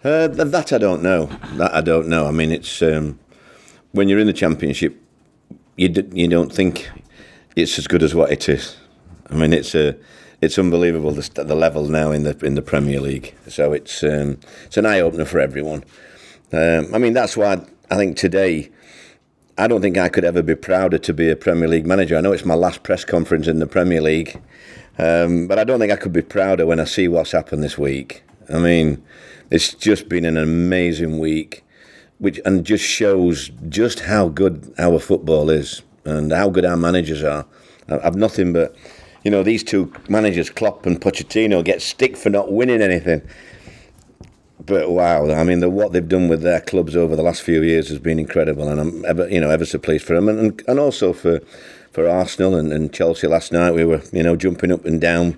That I don't know. That I don't know. I mean, it's when you're in the Championship, you don't think it's as good as what it is. I mean, it's unbelievable the level now in the Premier League. So it's an eye opener for everyone. I mean, that's why I think today, I don't think I could ever be prouder to be a Premier League manager. I know it's my last press conference in the Premier League, but I don't think I could be prouder when I see what's happened this week. I mean, it's just been an amazing week, and just shows just how good our football is and how good our managers are. I've nothing but, these two managers, Klopp and Pochettino, get stick for not winning anything. But wow, I mean, what they've done with their clubs over the last few years has been incredible, and I'm ever so pleased for them, and also for Arsenal and Chelsea last night. We were jumping up and down.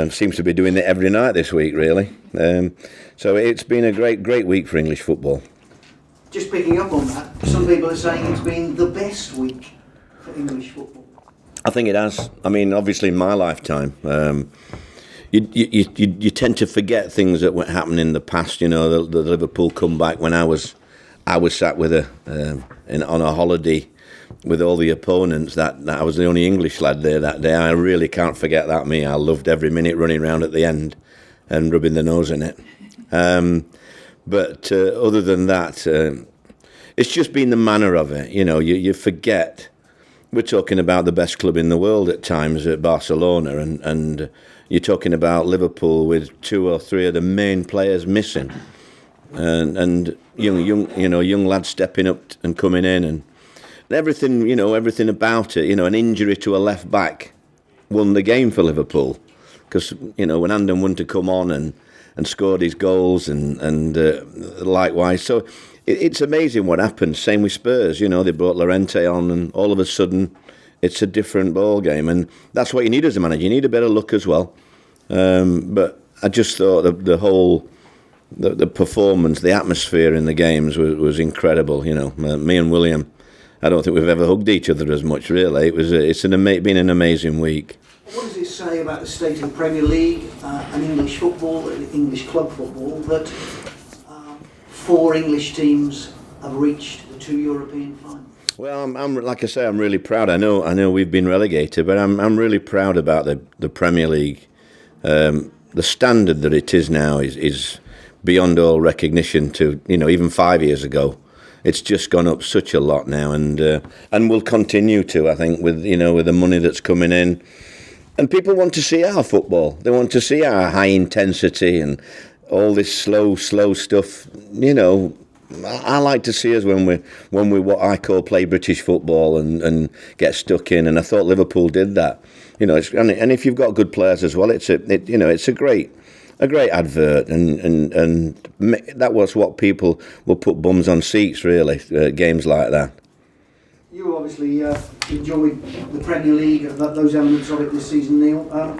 Seems to be doing it every night this week, really. So it's been a great week for English football. Just picking up on that, some people are saying it's been the best week for English football. I think it has. I mean, obviously in my lifetime. You tend to forget things that were happening in the past. The Liverpool comeback when I was sat with on a holiday with all the opponents. That I was the only English lad there that day. I really can't forget that. I loved every minute running around at the end and rubbing the nose in it. But other than that, it's just been the manner of it. You forget. We're talking about the best club in the world at times at Barcelona, and you're talking about Liverpool with 2 or 3 of the main players missing, and young lads stepping up and coming in, and everything about it. An injury to a left back won the game for Liverpool, because when Andon wanted to come on and scored his goals and likewise. So it's amazing what happened. Same with Spurs. They brought Llorente on, and all of a sudden it's a different ball game, and that's what you need as a manager. You need a bit of luck as well. But I just thought the performance, the atmosphere in the games was incredible. Me and William, I don't think we've ever hugged each other as much. Really, it's been an amazing week. What does it say about the state of the Premier League and English football, English club football, that 4 English teams have reached the 2 European finals? Well, I'm like I say, I'm really proud. I know we've been relegated, but I'm really proud about the Premier League. The standard that it is now is beyond all recognition. To even 5 years ago, it's just gone up such a lot now, and will continue to. I think with the money that's coming in, and people want to see our football. They want to see our high intensity and all this slow stuff. I like to see us when we what I call play British football and get stuck in, and I thought Liverpool did that. And if you've got good players as well, it's a great advert, and that was what people will put bums on seats, really, games like that. You obviously enjoyed the Premier League and those elements of it this season, Neil.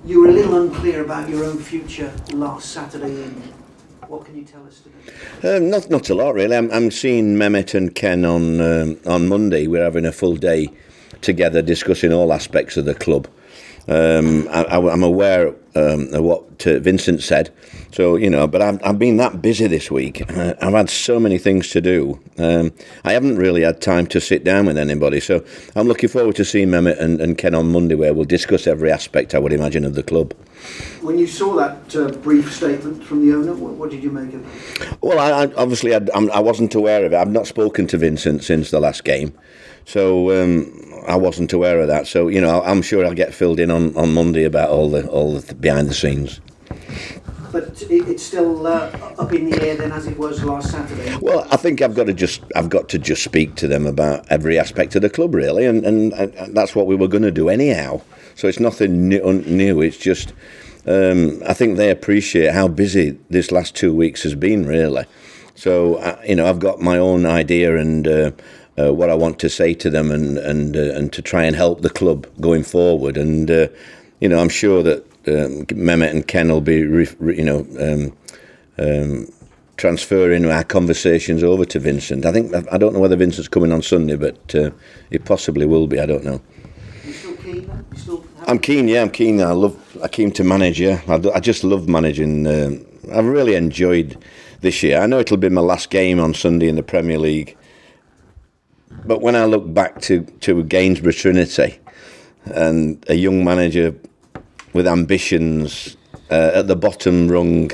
You were a little unclear about your own future last Saturday evening. What can you tell us today? Not a lot, really. I'm seeing Mehmet and Ken on Monday. We're having a full day together discussing all aspects of the club. I'm aware of what Vincent said, so but I've been that busy this week. I've had so many things to do. I haven't really had time to sit down with anybody, so I'm looking forward to seeing Mehmet and Ken on Monday, where we'll discuss every aspect, I would imagine, of the club. When you saw that brief statement from the owner, what did you make of it? Well, I wasn't aware of it. I've not spoken to Vincent since the last game, so I wasn't aware of that. So I'm sure I'll get filled in on Monday about all the behind the scenes. But it's still up in the air then, as it was last Saturday. Well, I think I've got to just speak to them about every aspect of the club, really, and that's what we were going to do anyhow. So it's nothing new. It's just I think they appreciate how busy this last 2 weeks has been, really. So I've got my own idea and what I want to say to them, and to try and help the club going forward. And I'm sure that Mehmet and Ken will be transferring our conversations over to Vincent. I don't know whether Vincent's coming on Sunday, but it possibly will be. I don't know. You still keen then? I'm keen. Yeah, I'm keen. I'm keen to manage. Yeah, I just love managing. I've really enjoyed this year. I know it'll be my last game on Sunday in the Premier League, but when I look back to Gainsborough Trinity and a young manager with ambitions at the bottom rung,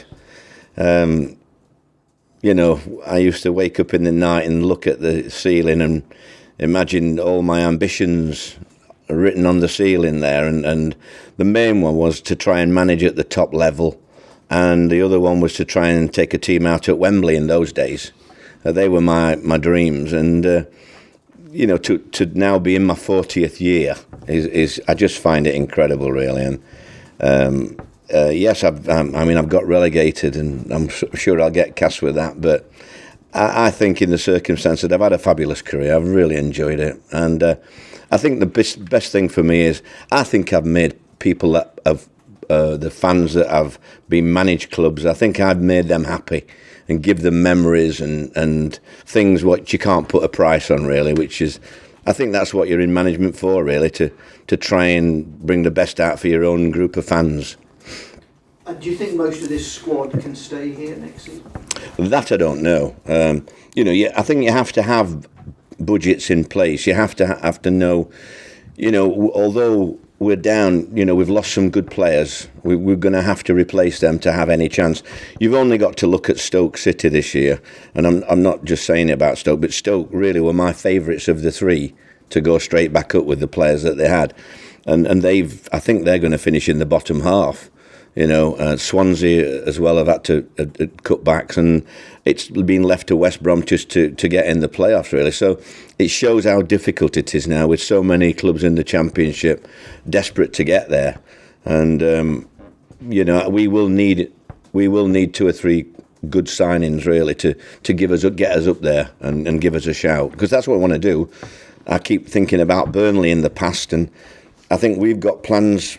you know, I used to wake up in the night and look at the ceiling and imagine all my ambitions written on the ceiling there, and the main one was to try and manage at the top level, and the other one was to try and take a team out at Wembley in those days. They were my dreams, and you know, to now be in my 40th year is I just find it incredible, really. And yes, I've got relegated, and I'm sure I'll get cast with that, but I think in the circumstances, I've had a fabulous career. I've really enjoyed it, and I think the best thing for me is I think I've made people that have the fans that have been managed clubs. I think I've made them happy and give them memories and things what you can't put a price on, really. Which is, I think that's what you're in management for, really, to try and bring the best out for your own group of fans. Do you think most of this squad can stay here next season? That I don't know. You know, I think you have to have budgets in place. You have to know, you know, although we're down, you know, we've lost some good players. We're going to have to replace them to have any chance. You've only got to look at Stoke City this year, and I'm not just saying it about Stoke, but Stoke really were my favourites of the three to go straight back up with the players that they had, and I think they're going to finish in the bottom half. You know, Swansea as well have had to cut backs, and it's been left to West Brom just to get in the playoffs, really. So it shows how difficult it is now with so many clubs in the Championship desperate to get there. And you know, we will need 2 or 3 good signings, really, to get us up there and give us a shout, because that's what I want to do. I keep thinking about Burnley in the past, and I think we've got plans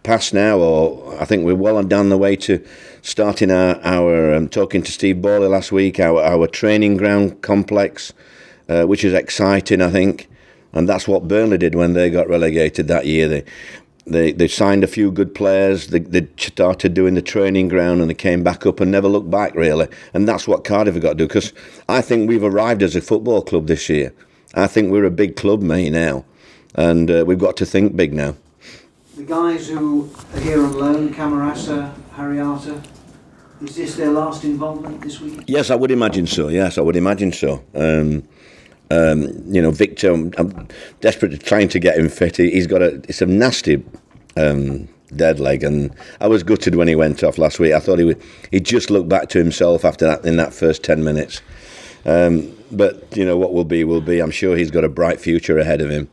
past now, or I think we're well down the way to starting our talking to Steve Borley last week, our training ground complex, which is exciting, I think. And that's what Burnley did when they got relegated that year. They signed a few good players, they started doing the training ground, and they came back up and never looked back, really. And that's what Cardiff have got to do, because I think we've arrived as a football club this year. I think we're a big club, mate, now, and we've got to think big now. The guys who are here on loan, Camarasa, Harriata, is this their last involvement this week? Yes, I would imagine so. You know, Victor, I'm desperate to trying to get him fit. It's a nasty dead leg, and I was gutted when he went off last week. I thought he just looked back to himself after that in that first 10 minutes. But you know, what will be. I'm sure he's got a bright future ahead of him.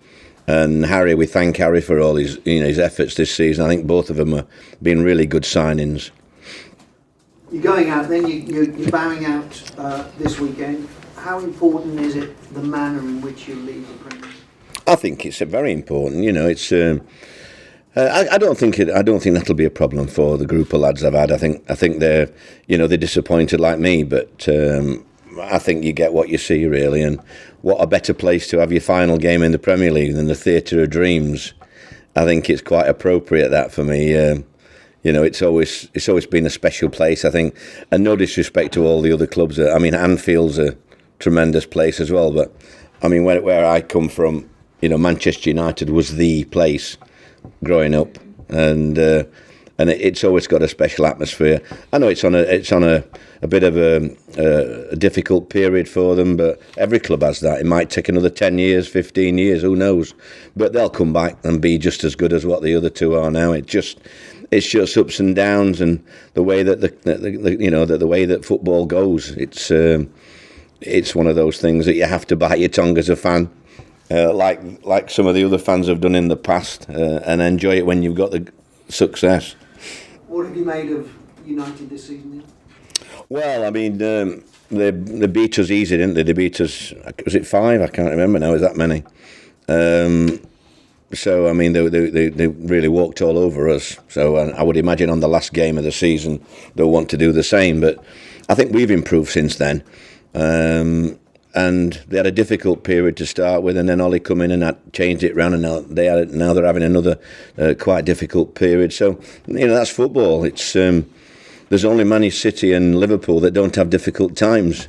And Harry, we thank Harry for all his efforts this season. I think both of them have been really good signings. You're going out then, you're bowing out this weekend. How important is it, the manner in which you leave the Premier? I think it's very important. You know, it's. I don't think that'll be a problem for the group of lads I've had. I think they're disappointed like me, but I think you get what you see, really. And what a better place to have your final game in the Premier League than the Theatre of Dreams. I think it's quite appropriate, that, for me. You know, it's always been a special place, I think. And no disrespect to all the other clubs. I mean, Anfield's a tremendous place as well. But I mean, where I come from, you know, Manchester United was the place growing up, and it's always got a special atmosphere. I know it's on a bit of a difficult period for them, but every club has that. It might take another 10 years, 15 years, who knows? But they'll come back and be just as good as what the other two are now. It's just ups and downs, and the way that the way that football goes. It's one of those things that you have to bite your tongue as a fan, like some of the other fans have done in the past, and enjoy it when you've got the success. What have you made of United this season? Well, I mean, they beat us easy, didn't they? They beat us, was it 5? I can't remember now, is that many? So, I mean, they really walked all over us. So I would imagine on the last game of the season, they'll want to do the same. But I think we've improved since then. And they had a difficult period to start with, and then Ollie come in and changed it round, and now they're having another quite difficult period. So, you know, that's football. It's there's only Man City and Liverpool that don't have difficult times.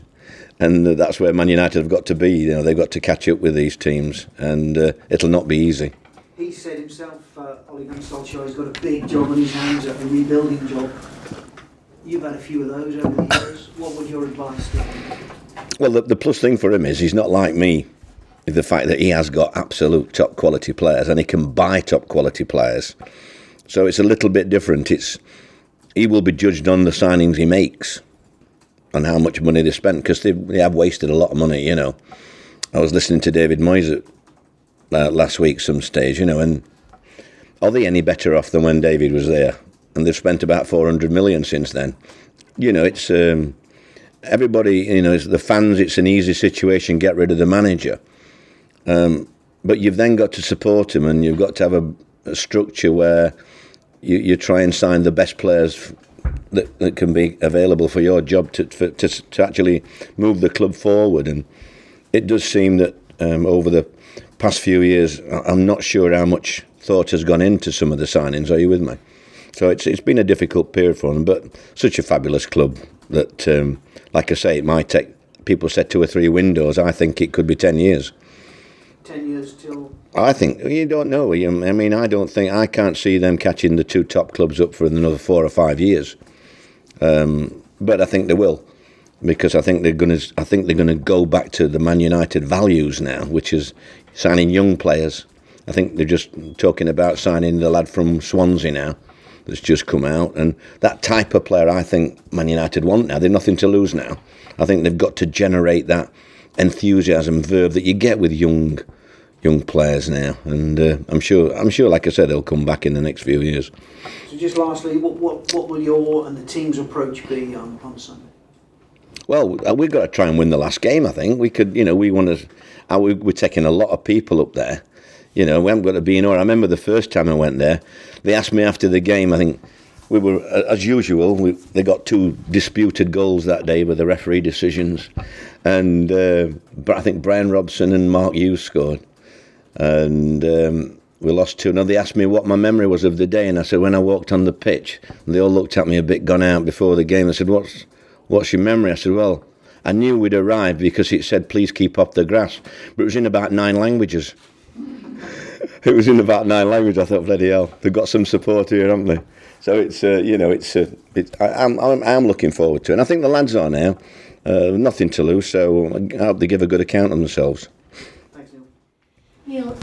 And that's where Man United have got to be. You know, they've got to catch up with these teams, and it'll not be easy. He said himself, Ole Gunnar Solskjaer's got a big job on his hands, a rebuilding job. You've had a few of those over the years. What would your advice be? Well, the plus thing for him is he's not like me, the fact that he has got absolute top quality players and he can buy top quality players. So it's a little bit different. He will be judged on the signings he makes, on how much money they spent, because they have wasted a lot of money, you know. I was listening to David Moyes last week some stage, you know, and are they any better off than when David was there? And they've spent about 400 million since then. You know, it's everybody, you know, the fans, it's an easy situation, get rid of the manager. But you've then got to support him, and you've got to have a structure where you try and sign the best players that can be available for your job to actually move the club forward. And it does seem that over the past few years, I'm not sure how much thought has gone into some of the signings. Are you with me? So it's been a difficult period for them, but such a fabulous club that, like I say, it might take, people said 2 or 3 windows. I think it could be 10 years. 10 years till... I think, you don't know. I mean, I can't see them catching the 2 top clubs up for another 4 or 5 years. But I think they will, because I think they're going to go back to the Man United values now, which is signing young players. I think they're just talking about signing the lad from Swansea now, that's just come out, and that type of player I think Man United want now. They've nothing to lose now. I think they've got to generate that enthusiasm, verve that you get with young players now, and I'm sure, like I said, they'll come back in the next few years. So just lastly, what will your and the team's approach be on Sunday? Well, we've got to try and win the last game. I think we could. You know, we're taking a lot of people up there. You know, we haven't got to be in order. I remember the first time I went there, they asked me after the game. I think we were, as usual, they got 2 disputed goals that day with the referee decisions, and I think Brian Robson and Mark Hughes scored, and we lost 2-0. They asked me what my memory was of the day, and I said when I walked on the pitch, and they all looked at me a bit gone out before the game. I said, "What's your memory?" I said, "Well, I knew we'd arrived because it said please keep off the grass, but it was in about 9 languages." It was in about 9 languages. I thought, bloody hell, they've got some support here, haven't they? So it's, you know, I'm looking forward to it. And I think the lads are now. Nothing to lose, so I hope they give a good account of themselves. Thanks, Neil. Neil,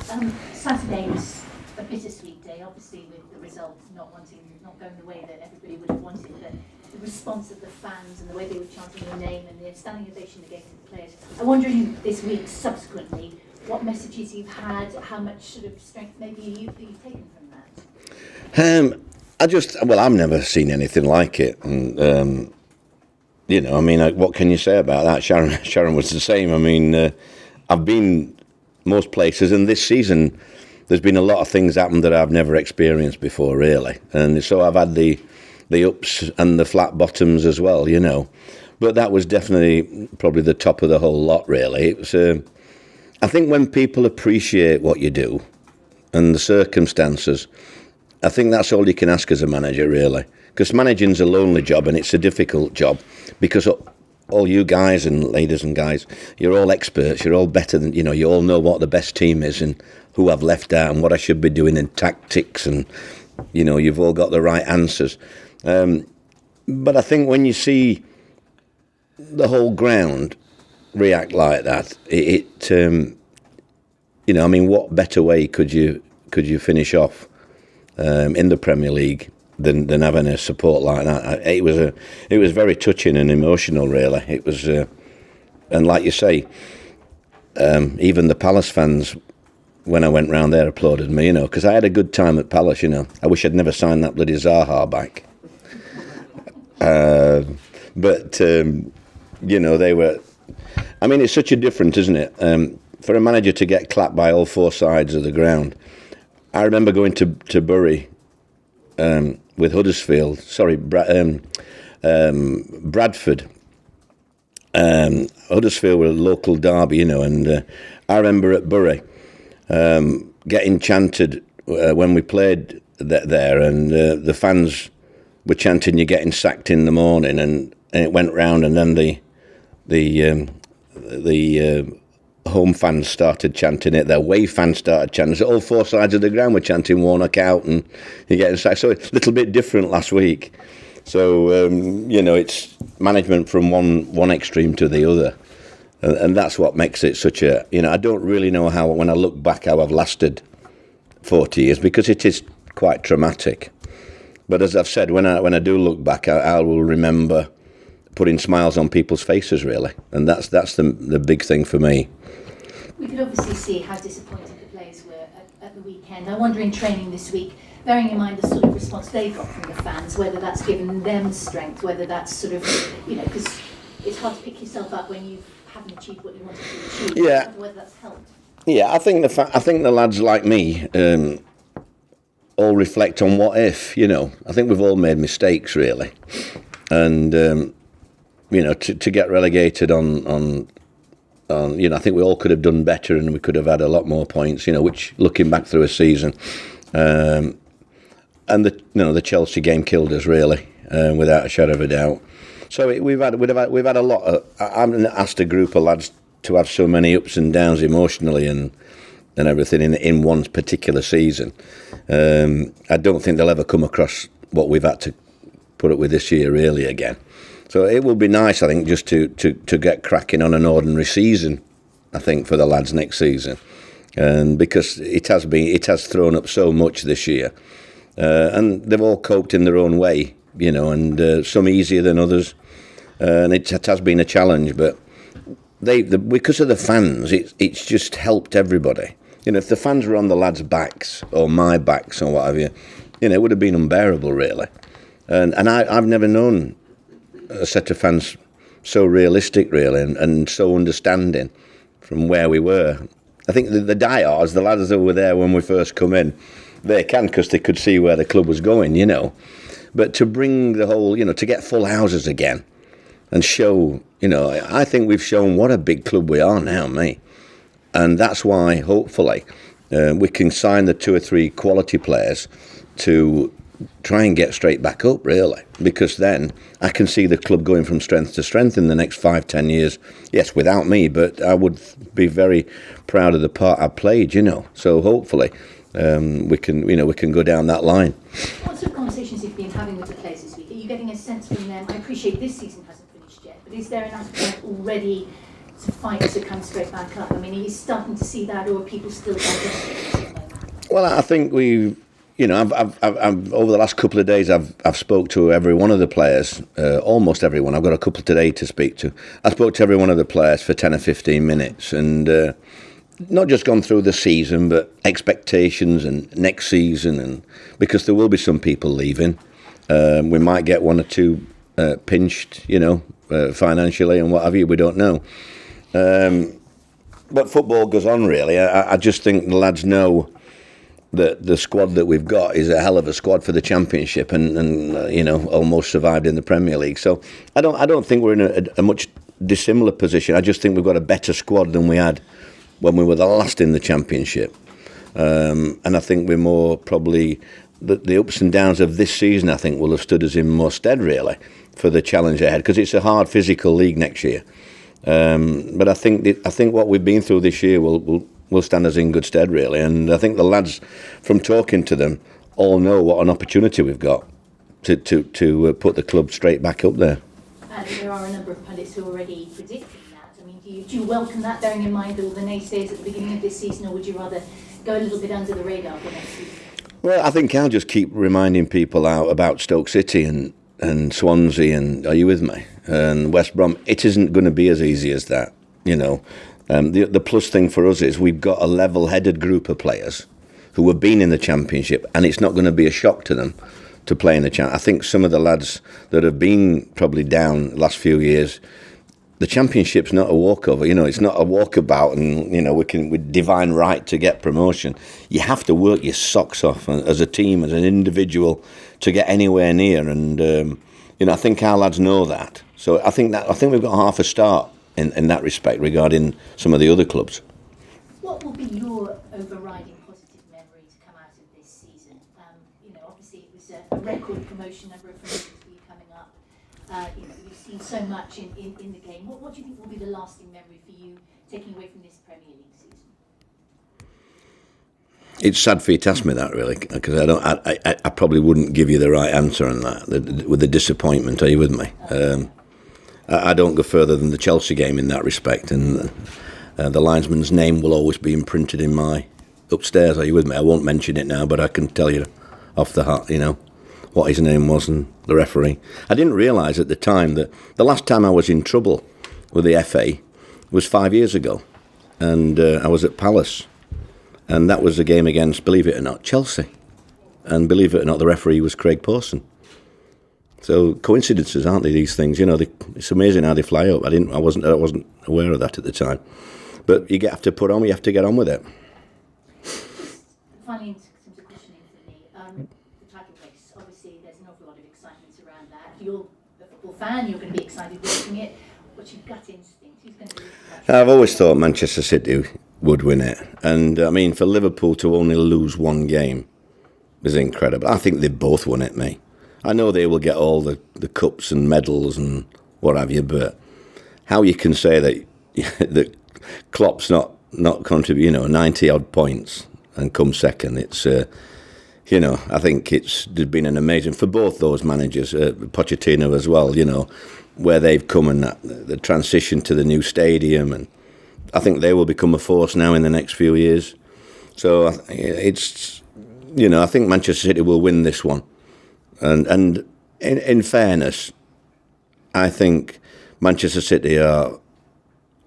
Saturday was a bittersweet day, obviously with the result not going the way that everybody would have wanted, but the response of the fans and the way they were chanting your name and the standing ovation they gave to the players. I'm wondering this week, subsequently, what messages you've had, how much sort of strength maybe you've taken from that? I've never seen anything like it. And, you know, I mean, what can you say about that? Sharon was the same. I mean, I've been most places, and this season there's been a lot of things happen that I've never experienced before, really. And so I've had the ups and the flat bottoms as well, you know. But that was definitely probably the top of the whole lot, really. It was... I think when people appreciate what you do and the circumstances, I think that's all you can ask as a manager, really. Because managing's a lonely job and it's a difficult job, because all you guys and ladies and guys, you're all experts, you're all better than, you know, you all know what the best team is and who I've left out and what I should be doing in tactics, and, you know, you've all got the right answers. But I think when you see the whole ground react like that, you know, I mean, what better way could you finish off in the Premier League than having a support like that? It was very touching and emotional, really. It was, and like you say, even the Palace fans, when I went round there, applauded me, you know, because I had a good time at Palace, you know. I wish I'd never signed that bloody Zaha back. But you know, they were... I mean, it's such a difference, isn't it? For a manager to get clapped by all 4 sides of the ground. I remember going to Bury with Huddersfield. Sorry, Bradford. Huddersfield were a local derby, you know, and I remember at Bury getting chanted when we played there, and the fans were chanting "You're getting sacked" in the morning, and it went round, and then the home fans started chanting it. The away fans started chanting. So all four sides of the ground were chanting "Warnock out" and "You're getting sacked." So it's a little bit different last week. So it's management from one extreme to the other, and that's what makes it such a. I don't really know how, when I look back, how I've lasted 40 years, because it is quite traumatic. But as I've said, when I do look back, I will remember putting smiles on people's faces, really, and that's the big thing for me. We could obviously see how disappointed the players were at the weekend. I wonder, in training this week, bearing in mind the sort of response they got from the fans, whether that's given them strength, whether that's sort of, because it's hard to pick yourself up when you haven't achieved what you wanted to achieve. Yeah. Whether that's helped. Yeah, I think the lads like me all reflect on what if. I think we've all made mistakes, really, and to get relegated on I think we all could have done better, and we could have had a lot more points. Which, looking back through a season, and the Chelsea game killed us, really, without a shadow of a doubt. So we've had a lot. I haven't asked a group of lads to have so many ups and downs emotionally and everything in one particular season. I don't think they'll ever come across what we've had to put up with this year, really, again. So it will be nice, I think, just to get cracking on an ordinary season, I think, for the lads next season, because it has thrown up so much this year, and they've all coped in their own way, and some easier than others, and it has been a challenge, but because of the fans, it's just helped everybody. If the fans were on the lads' backs or my backs or what have you, it would have been unbearable, really. And I've never known a set of fans so realistic, really, and so understanding from where we were. I think the diehards, the lads that were there when we first come in, they can, because they could see where the club was going, But to bring the whole, to get full houses again and show, I think we've shown what a big club we are now, mate. And that's why, hopefully, we can sign the 2 or 3 quality players to try and get straight back up, really, because then I can see the club going from strength to strength in the next 5-10 years. Yes, without me, but I would be very proud of the part I played, So hopefully we can go down that line. What sort of conversations have you been having with the players this week? Are you getting a sense from them? I appreciate this season hasn't finished yet, but is there an appetite already to fight to come straight back up? I mean, are you starting to see that, or are people still digesting? Well, I think we've. I've over the last couple of days, I've spoke to every one of the players, almost everyone. I've got a couple today to speak to. I spoke to every one of the players for 10 or 15 minutes, and not just gone through the season, but expectations and next season, and because there will be some people leaving, we might get 1 or 2 pinched, financially and what have you. We don't know, but football goes on. Really, I just think the lads know that the squad that we've got is a hell of a squad for the Championship, and almost survived in the Premier League. So I don't think we're in a much dissimilar position. I just think we've got a better squad than we had when we were the last in the Championship, and I think we're more probably the ups and downs of this season, I think, will have stood us in more stead, really, for the challenge ahead, because it's a hard physical league next year. But I think what we've been through this year will stand us in good stead, really. And I think the lads, from talking to them, all know what an opportunity we've got to put the club straight back up there. And there are a number of pundits who are already predicting that. I mean, do you welcome that, bearing in mind all the naysayers at the beginning of this season, or would you rather go a little bit under the radar for next season? Well, I think I'll just keep reminding people out about Stoke City and Swansea, and are you with me? And West Brom. It isn't going to be as easy as that, The plus thing for us is we've got a level-headed group of players who have been in the Championship, and it's not going to be a shock to them to play in the Championship. I think some of the lads that have been probably down the last few years, the Championship's not a walkover. It's not a walkabout, and we divine right to get promotion. You have to work your socks off as a team, as an individual, to get anywhere near. And I think our lads know that. So I think we've got half a start in that respect regarding some of the other clubs. What will be your overriding positive memory to come out of this season? Obviously it was a record promotion, number of promotions You've seen so much in the game. What do you think will be the lasting memory for you taking away from this Premier League season? It's sad for you to ask me that, really, because I probably wouldn't give you the right answer on that. With the disappointment, are you with me? I don't go further than the Chelsea game in that respect, and the linesman's name will always be imprinted in my upstairs. Are you with me? I won't mention it now, but I can tell you off the heart, what his name was and the referee. I didn't realise at the time that the last time I was in trouble with the FA was 5 years ago, and I was at Palace. And that was a game against, believe it or not, Chelsea. And believe it or not, the referee was Craig Pawson. So coincidences, aren't they? These things, it's amazing how they fly up. I wasn't aware of that at the time. But you have to get on with it. Finally, in terms of questioning for me, the title race. Obviously, there's an awful lot of excitement around that. If you're a football fan, you're going to be excited watching it. What's your gut instinct? Who's going to be? I've always thought Manchester City would win it. And, for Liverpool to only lose one game is incredible. I think they've both won it, mate. I know they will get all the cups and medals and what have you, but how you can say that Klopp's not contribute, 90-odd points and come second, it's, I think there's been an amazing, for both those managers, Pochettino as well, where they've come and the transition to the new stadium, and I think they will become a force now in the next few years. So it's, I think Manchester City will win this one. And in fairness, I think Manchester City are,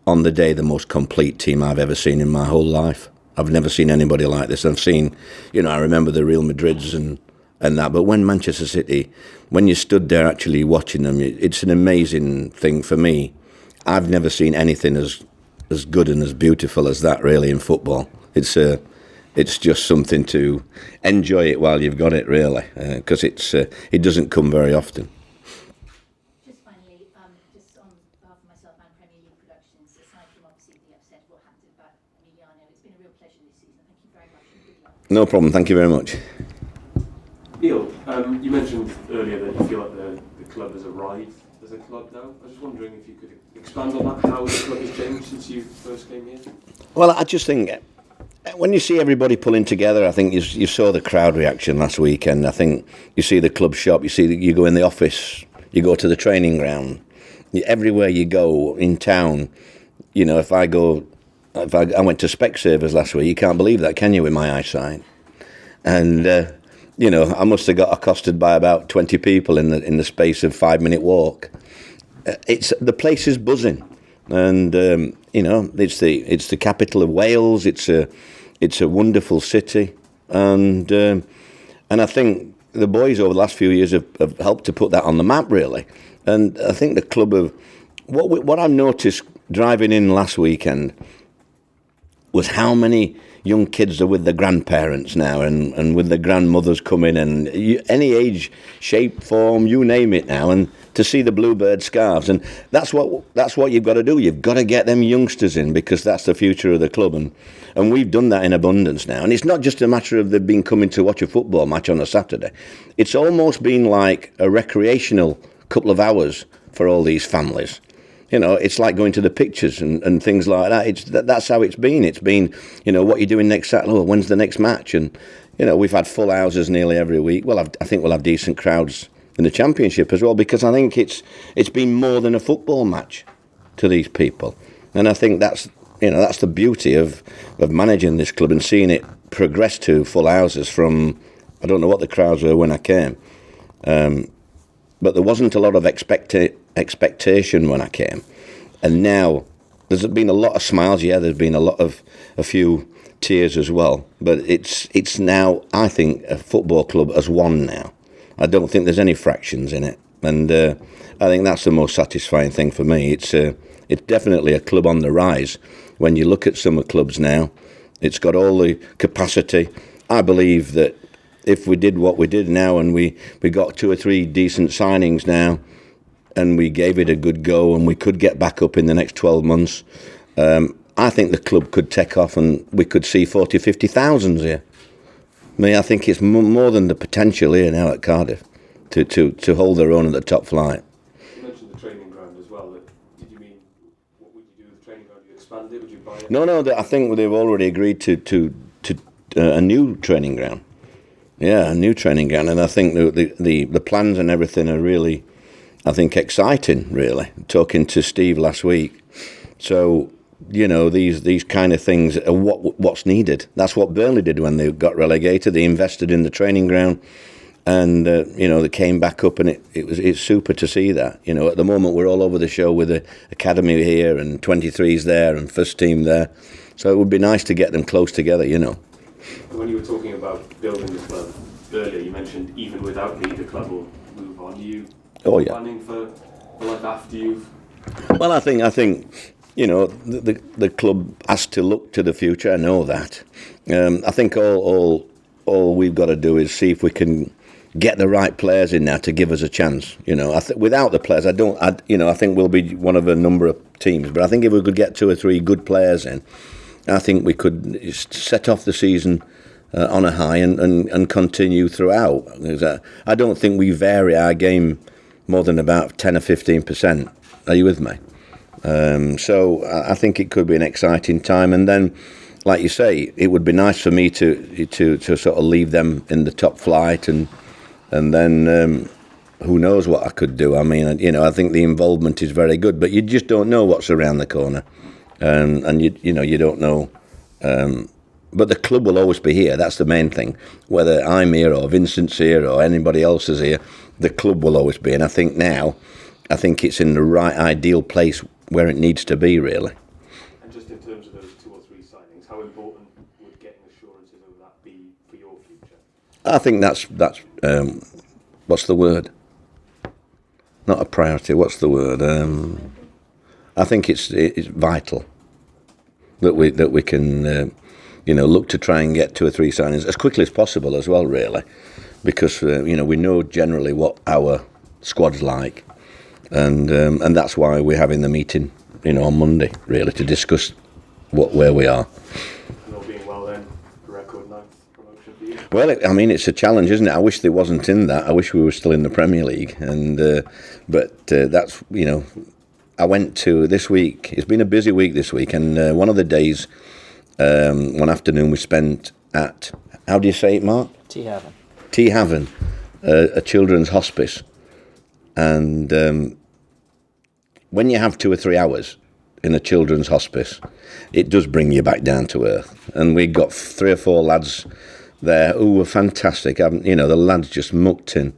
on the day, the most complete team I've ever seen in my whole life. I've never seen anybody like this. I've seen, I remember the Real Madrids and that. But when Manchester City, when you stood there actually watching them, it's an amazing thing for me. I've never seen anything as good and as beautiful as that, really, in football. It's just something to enjoy it while you've got it, really, because it doesn't come very often. Just finally, just on behalf of myself and Premier League Productions, aside from obviously the upset what happened about Emiliano, it's been a real pleasure this season. Thank you very much and good luck. No problem. Thank you very much. Neil, you mentioned earlier that you feel like the club has arrived as a club now. I was just wondering if you could expand on that, how the club has changed since you first came here? Well, I just think when you see everybody pulling together, I think you saw the crowd reaction last weekend. I think you see the club shop, you go in the office, you go to the training ground, everywhere you go in town. If I went to Specsavers last week, you can't believe that, can you, with my eyesight? And I must have got accosted by about 20 people in the space of 5-minute walk. The place is buzzing, and it's the capital of Wales. It's a wonderful city, and I think the boys over the last few years have helped to put that on the map, really. And I think the club of what I noticed driving in last weekend was how many young kids are with their grandparents now, and with their grandmothers coming, and any age, shape, form, you name it now, and to see the bluebird scarves. And that's what you've got to do. You've got to get them youngsters in, because that's the future of the club, and we've done that in abundance now. And it's not just a matter of they've been coming to watch a football match on a Saturday. It's almost been like a recreational couple of hours for all these families. It's like going to the pictures and things like that. That's how it's been. It's been, what are you doing next Saturday? Oh, when's the next match? And, we've had full houses nearly every week. Well, I think we'll have decent crowds in the Championship as well, because I think it's been more than a football match to these people. And I think that's the beauty of managing this club and seeing it progress to full houses from, I don't know what the crowds were when I came. But there wasn't a lot of expectation when I came, and now there's been a lot of smiles. Yeah, there's been a few tears as well. But it's now, I think, a football club as one now. I don't think there's any fractions in it, and I think that's the most satisfying thing for me. It's definitely a club on the rise. When you look at some of the clubs now, it's got all the capacity. I believe that if we did what we did now, and we got 2 or 3 decent signings now, and we gave it a good go, and we could get back up in the next 12 months, I think the club could take off, and we could see 40, 50,000 here. I think it's more than the potential here now at Cardiff to hold their own at the top flight. You training ground as well. Did you mean, what would you do with the training ground? Would you expand it? Would you buy it? No, I think they've already agreed to a new training ground. Yeah, a new training ground, and I think the plans and everything are really, I think, exciting. Really, talking to Steve last week, so these kind of things are what's needed. That's what Burnley did when they got relegated. They invested in the training ground, and they came back up, and it's super to see that. At the moment we're all over the show with the academy here and 23s there and first team there, so it would be nice to get them close together. When you were talking about building the club earlier, you mentioned even without me, the club will move on. Are you planning for life after you've... Well, I think the club has to look to the future. I know that. I think all we've got to do is see if we can get the right players in now to give us a chance. Without the players, I think we'll be one of a number of teams. But I think if we could get 2 or 3 good players in, I think we could set off the season on a high and continue throughout. I don't think we vary our game more than about 10 or 15%. Are you with me? So I think it could be an exciting time. And then, like you say, it would be nice for me to sort of leave them in the top flight, and then who knows what I could do. I mean, I think the involvement is very good, but you just don't know what's around the corner. And you don't know, but the club will always be here. That's the main thing. Whether I'm here or Vincent's here or anybody else is here, the club will always be. And I think it's in the right ideal place where it needs to be, really. And just in terms of those 2 or 3 signings, how important would getting assurances of that be for your future? I think that's what's the word? Not a priority. What's the word? I think it's vital that we can look to try and get 2 or 3 signings as quickly as possible as well, really, because we know generally what our squad's like, and that's why we're having the meeting on Monday, really, to discuss where we are. And all being well, then a record 9th promotion for you. Well, I mean, it's a challenge, isn't it? I wish there wasn't in that. I wish we were still in the Premier League, but that's I went to this week. It's been a busy week this week, and one of the days, one afternoon, we spent at, how do you say it, Mark? T Haven. T Haven, a children's hospice. And when you have 2 or 3 hours in a children's hospice, it does bring you back down to earth. And we got 3 or 4 lads there who were fantastic. The lads just mucked in.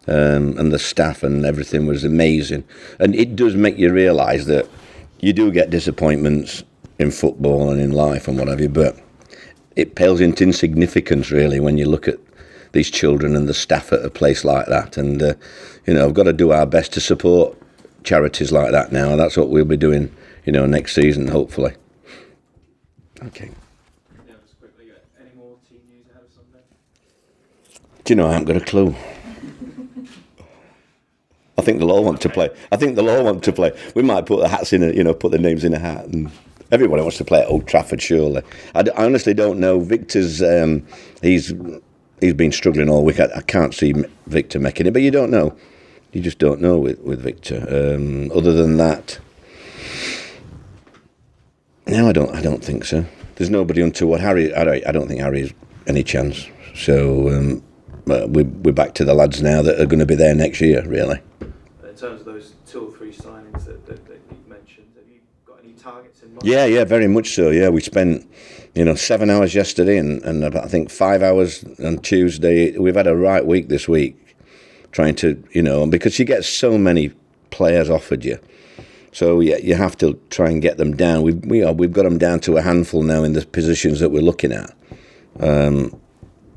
And the staff and everything was amazing. And it does make you realise that you do get disappointments in football and in life and what have you, but it pales into insignificance, really, when you look at these children and the staff at a place like that. And, I've got to do our best to support charities like that now, and that's what we'll be doing, next season, hopefully. Okay. Yeah, just quickly, any more team news ahead of Sunday? Do you know, I haven't got a clue. I think they'll all want to play. We might put the hats in, put the names in a hat, and everybody wants to play at Old Trafford, surely. I honestly don't know. Victor's, he's been struggling all week. I can't see Victor making it, but you don't know. You just don't know with Victor. Other than that, no, I don't think so. There's nobody untoward. Harry, I don't think Harry has any chance. So we're back to the lads now that are going to be there next year, really. In terms of those 2 or 3 signings that you've mentioned, have you got any targets in mind? Yeah, very much so. Yeah, we spent 7 hours yesterday and I think 5 hours on Tuesday. We've had a right week this week trying to, because you get so many players offered you. So yeah, you have to try and get them down. We've got them down to a handful now in the positions that we're looking at. And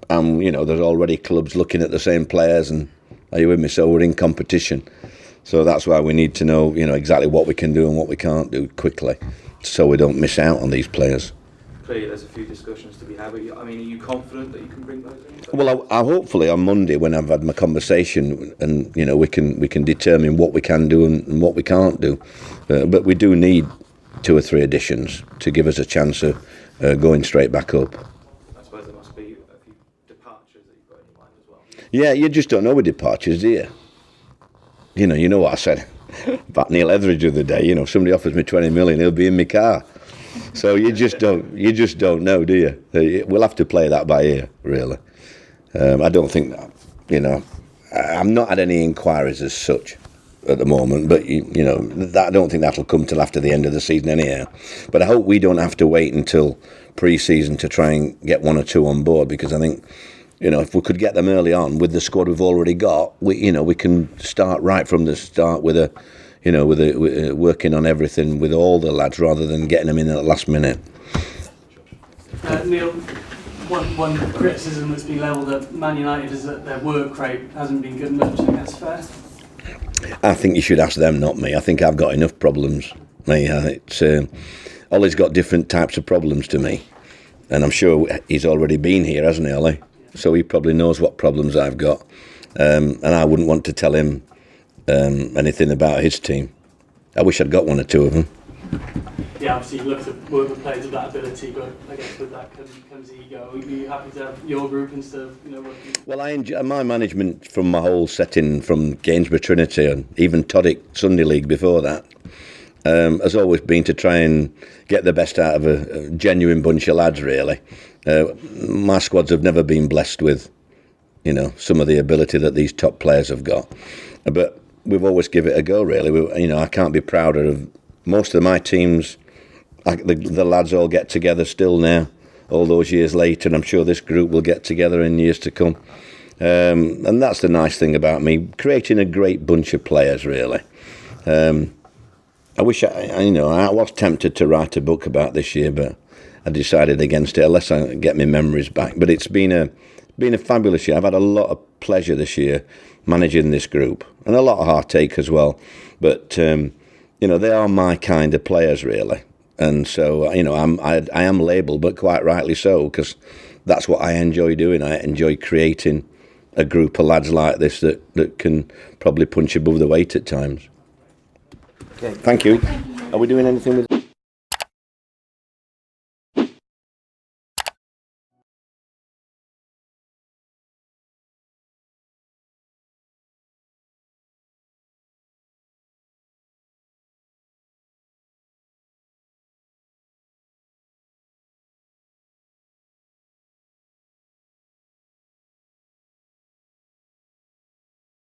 there's already clubs looking at the same players, and are you with me? So we're in competition. So that's why we need to know, exactly what we can do and what we can't do quickly, so we don't miss out on these players. Clearly, there's a few discussions to be had. But are you confident that you can bring those in? Well, I hopefully on Monday, when I've had my conversation, and we can determine what we can do and what we can't do. But we do need 2 or 3 additions to give us a chance of going straight back up. I suppose there must be a few departures that you've got in your mind as well. Yeah, you just don't know with departures, do you? You know what I said. about Neil Etheridge the other day. You know, if somebody offers me 20 million, he'll be in my car. So you just don't know, do you? We'll have to play that by ear, really. I don't think that, you know, I'm not had any inquiries as such at the moment, but you know, I don't think that'll come till after the end of the season anyhow. But I hope we don't have to wait until pre-season to try and get one or two on board, because I think, you know, if we could get them early on with the squad we've already got, we can start right from the start with working on everything with all the lads rather than getting them in at the last minute. Neil, one criticism that's been levelled at Man United is that their work rate hasn't been good enough. Do you think that's fair? I think you should ask them, not me. I think I've got enough problems. Ollie's got different types of problems to me, and I'm sure he's already been here, hasn't he, Ollie? So he probably knows what problems I've got, and I wouldn't want to tell him anything about his team. I wish I'd got one or two of them. Yeah, obviously you look to work with players of that ability, but I guess with that comes ego. Are you happy to have your group instead of working? Well, I enjoy my management from my whole setting, from Gainsborough Trinity and even Toddick Sunday League before that, has always been to try and get the best out of a genuine bunch of lads, really. My squads have never been blessed with, you know, some of the ability that these top players have got, but we've always give it a go, really. I can't be prouder of most of my teams. The lads all get together still now, all those years later, and I'm sure this group will get together in years to come. And that's the nice thing about me, creating a great bunch of players, really. I wish I was tempted to write a book about this year, but I decided against it unless I get my memories back. But it's been a fabulous year. I've had a lot of pleasure this year managing this group, and a lot of heartache as well. But they are my kind of players, really. And so, I am labelled, but quite rightly so, because that's what I enjoy doing. I enjoy creating a group of lads like this that can probably punch above the weight at times. Okay. Thank you. Are we doing anything with